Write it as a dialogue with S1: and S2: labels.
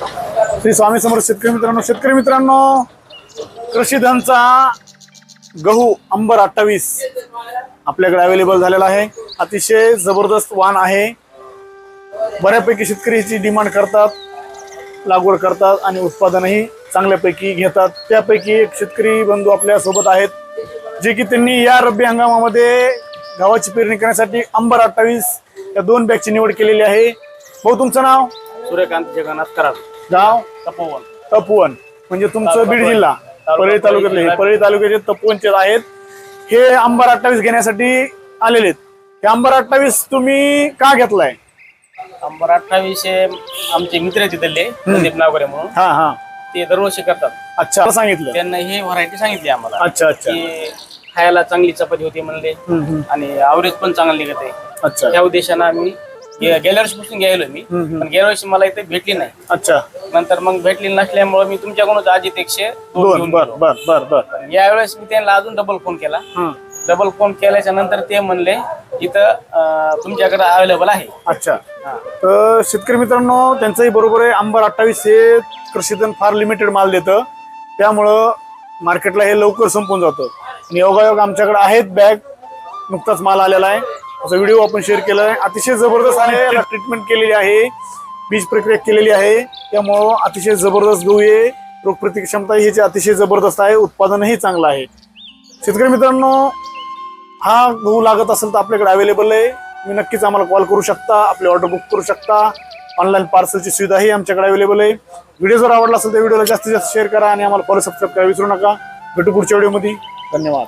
S1: श्री स्वामी समर्थ शेतकरी मित्रांनो, कृषीधनचा गहू अंबर 28 आपल्याकडे अवेलेबल झालेला आहे। अतिशय जबरदस्त वाण आहे। बऱ्यापैकी शेतकरी याची डिमांड करतात, लागवड करतात आणि उत्पादनही चांगल्यापैकी घेतात। त्यापैकी एक शेतकरी बंधू आपल्या सोबत आहेत, जे की त्यांनी या रब्बी हंगामामध्ये गव्हाची पेरणी करण्यासाठी अंबर 28 या दोन बॅगची निवड केलेली आहे। भाऊ, तुमचं नाव?
S2: सूर्यकांत जगन्नाथ कराड,
S1: गाव
S2: तपोवन
S1: म्हणजे तुमचं बीड जिल्हा परळी तालुक्यातले, परळी तालुक्याचे तपोवनचे आहेत। हे अंबर 28 घेण्यासाठी आलेले आहेत। हे अंबर 28 तुम्ही का घेतलाय?
S2: अंबर 28 हे आमचे मित्र तिथले संदीप नावकरे म्हणून,
S1: हा हा,
S2: ते दरवर्षी करतात।
S1: अच्छा, सांगितलं
S2: त्यांना ही व्हरायटी सांगितली आम्हाला।
S1: अच्छा अच्छा,
S2: की खायला चांगली चपाती होती म्हणले आणि ॲव्हरेज पण चांगली निघत आहे।
S1: अच्छा
S2: त्या उद्देशाने आम्ही गेल्या वर्षीपासून घ्यायलो मी, पण गेल्या वर्षी मला इथे भेटली नाही।
S1: अच्छा,
S2: नंतर मग भेटली नसल्यामुळे मी तुमच्याकडूनच आजीत 102
S1: दोन,
S2: घेऊन
S1: बर
S2: गेलो।
S1: बर बर बर,
S2: यावेळेस मी त्यांना अजून डबल फोन केला। डबल फोन केल्याच्या नंतर ते म्हणले इथं तुमच्याकडे अवेलेबल आहे।
S1: अच्छा, तर शेतकरी मित्रांनो, त्यांचंही बरोबर आहे। अंबर 28 हे कृषीधन फार लिमिटेड माल देतं, त्यामुळं मार्केटला हे लवकर संपून जातं। आणि योगायोग आमच्याकडे आहेत बॅग, नुकताच माल आलेला आहे, त्याचा व्हिडिओ आपण शेअर केला आहे। अतिशय जबरदस्त आहे, याला ट्रीटमेंट केलेली आहे, बीज प्रक्रिया केलेली आहे, त्यामुळं अतिशय जबरदस्त गहू आहे। रोगप्रतिकार क्षमता ह्याची अतिशय जबरदस्त आहे, उत्पादनही चांगलं आहे। शेतकरी मित्रांनो, हा गहू लागत असेल तर आपल्याकडे अवेलेबल आहे, तुम्ही नक्कीच आम्हाला कॉल करू शकता, आपली ऑर्डर बुक करू शकता। ऑनलाईन पार्सलची सुविधाही आमच्याकडे अवेलेबल आहे। व्हिडिओ जर आवडला असेल तर व्हिडिओला जास्तीत जास्त शेअर करा आणि आम्हाला फॉलो सबस्क्राईब करायला विसरू नका। भेटू पुढच्या व्हिडिओमध्ये, धन्यवाद।